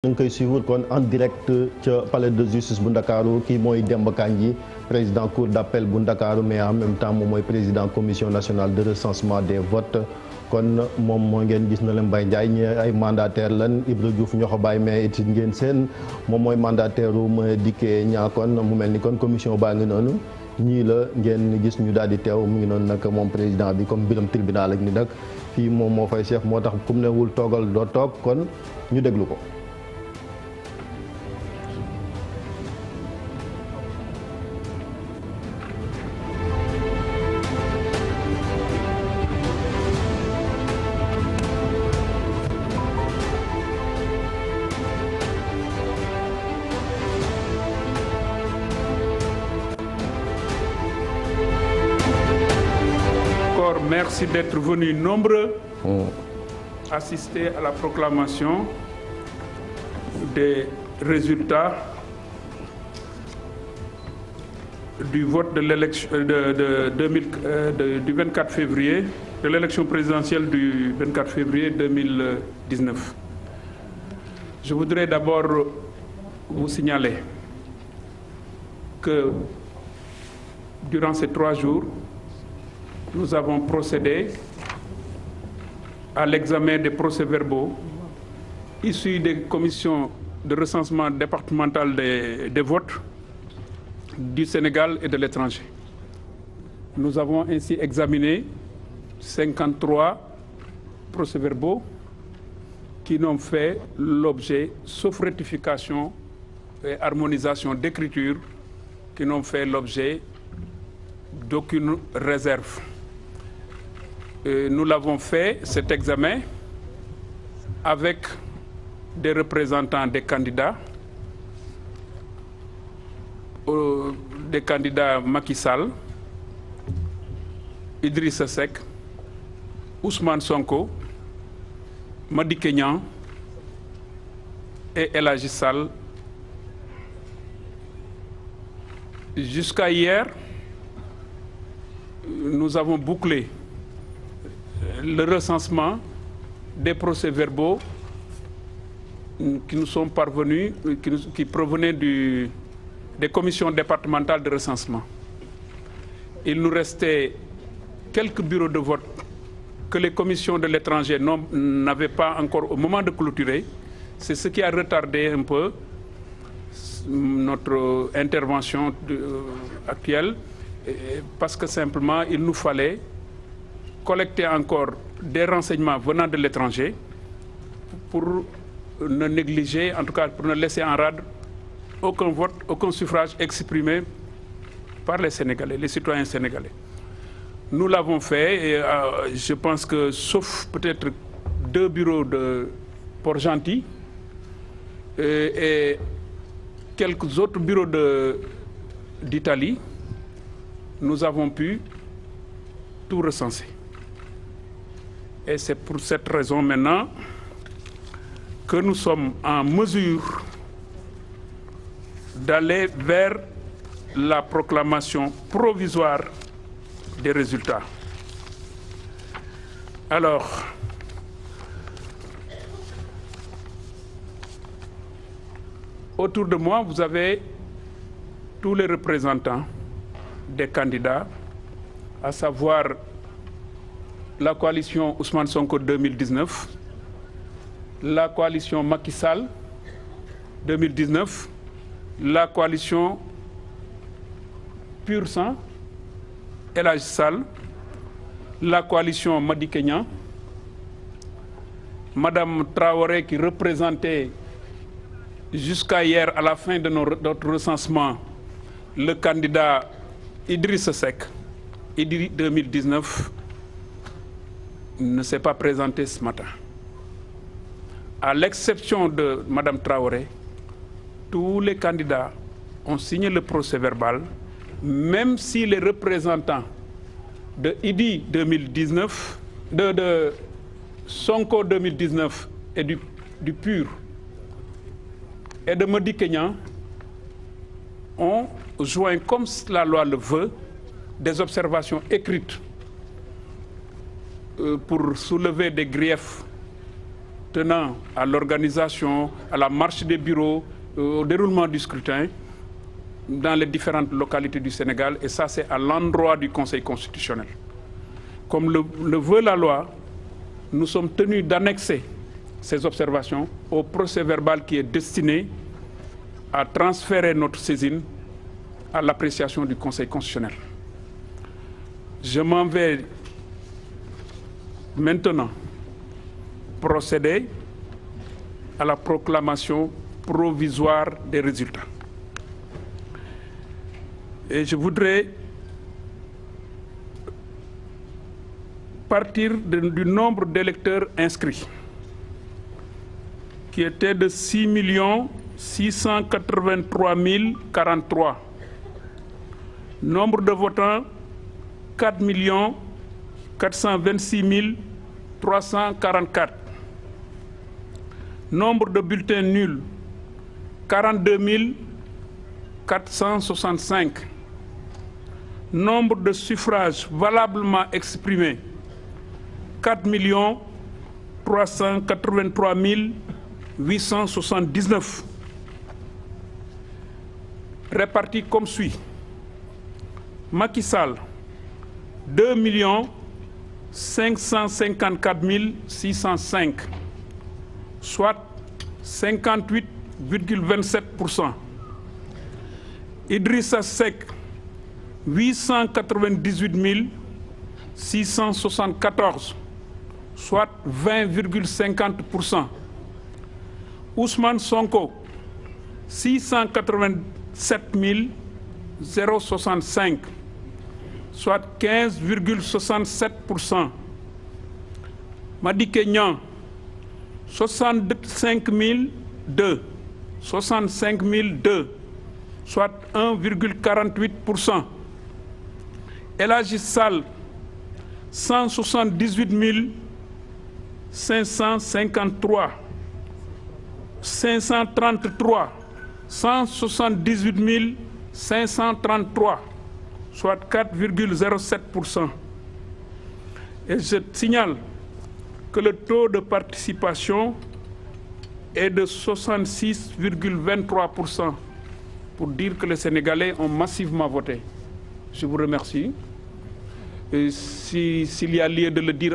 ñu ngi koy suivre kon en direct ca palais de justice bu Ndakaaru kii mooy Demba Kandji président cour d'appel bu Ndakaaru mais en même temps moom mooy président commission nationale de recensement des votes kon moom moo ngeen gis na leen Mbaye Ndiaye ñi ay mandataire lan Ibra Diouf ñoo ko bàyyi mais it ngeen seen moom mooy mandataire u Madické Niang kon mu mel ni kon commission baa ngi noonu ñii la ngeen gis ñu daal di teew mu ngi noonu nag moom président bi comme mbiram tribunal ak ni nag fii moom moo fay chef moo tax ku mu newul toogal doo toog kon ñu déglu ko. Merci d'être venus nombreux assister à la proclamation des résultats du vote de l'élection du 24 février, de l'élection présidentielle du 24 février 2019. Je voudrais d'abord vous signaler que durant ces 3 jours, nous avons procédé à l'examen des procès-verbaux issus des commissions de recensement départemental des votes du Sénégal et de l'étranger. Nous avons ainsi examiné 53 procès-verbaux qui n'ont fait l'objet, sauf rectification et harmonisation d'écriture, qui n'ont fait l'objet d'aucune réserve. Nous l'avons fait, cet examen, avec des représentants des candidats Macky Sall, Idrissa Seck, Ousmane Sonko, Madické Niang et El Hadji Sall. Jusqu'à hier, nous avons bouclé le recensement des procès-verbaux qui nous sont parvenus, qui provenaient des commissions départementales de recensement. Il nous restait quelques bureaux de vote que les commissions de l'étranger n'avaient pas encore au moment de clôturer. C'est ce qui a retardé un peu notre intervention actuelle, parce que simplement il nous fallait collecter encore des renseignements venant de l'étranger pour ne négliger, en tout cas pour ne laisser en rade aucun vote, aucun suffrage exprimé par les Sénégalais, les citoyens sénégalais. Nous l'avons fait et je pense que sauf peut-être 2 bureaux de Port-Gentil et quelques autres bureaux d'Italie, nous avons pu tout recenser. Et c'est pour cette raison maintenant que nous sommes en mesure d'aller vers la proclamation provisoire des résultats. Alors, autour de moi, vous avez tous les représentants des candidats, à savoir la coalition Ousmane Sonko 2019, la coalition Macky Sall 2019, la coalition Pur Sang, El Hadji Sall, la coalition Madické Niang, Madame Traoré qui représentait jusqu'à hier à la fin de notre recensement le candidat Idrissa Seck, Idri 2019, ne s'est pas présenté ce matin. À l'exception de Madame Traoré, tous les candidats ont signé le procès-verbal, même si les représentants de Idi 2019, de Sonko 2019 et du PUR et de Madické Niang ont joint, comme la loi le veut, des observations écrites pour soulever des griefs tenant à l'organisation, à la marche des bureaux, au déroulement du scrutin dans les différentes localités du Sénégal, et ça c'est à l'endroit du Conseil constitutionnel. Comme le veut la loi, nous sommes tenus d'annexer ces observations au procès-verbal qui est destiné à transférer notre saisine à l'appréciation du Conseil constitutionnel. Je m'en vais maintenant procéder à la proclamation provisoire des résultats. Et je voudrais partir du nombre d'électeurs inscrits, qui était de 6 683 043. Nombre de votants, 4 426 344. Nombre de bulletins nuls, 42 465. Nombre de suffrages valablement exprimés, 4 383 879. Répartis comme suit. Macky Sall, 2 554 605, soit 58,27%. Idrissa Seck, 898 674, soit 20,50%. Ousmane Sonko, 687 065, soit 15,67%. Madické Niang, 65 002, soit 1,48%. El Hadji Sall, 178 553, 533, 178 533, soit 4,07%. Et je signale que le taux de participation est de 66,23%, pour dire que les Sénégalais ont massivement voté. Je vous remercie. S'il y a lieu de le dire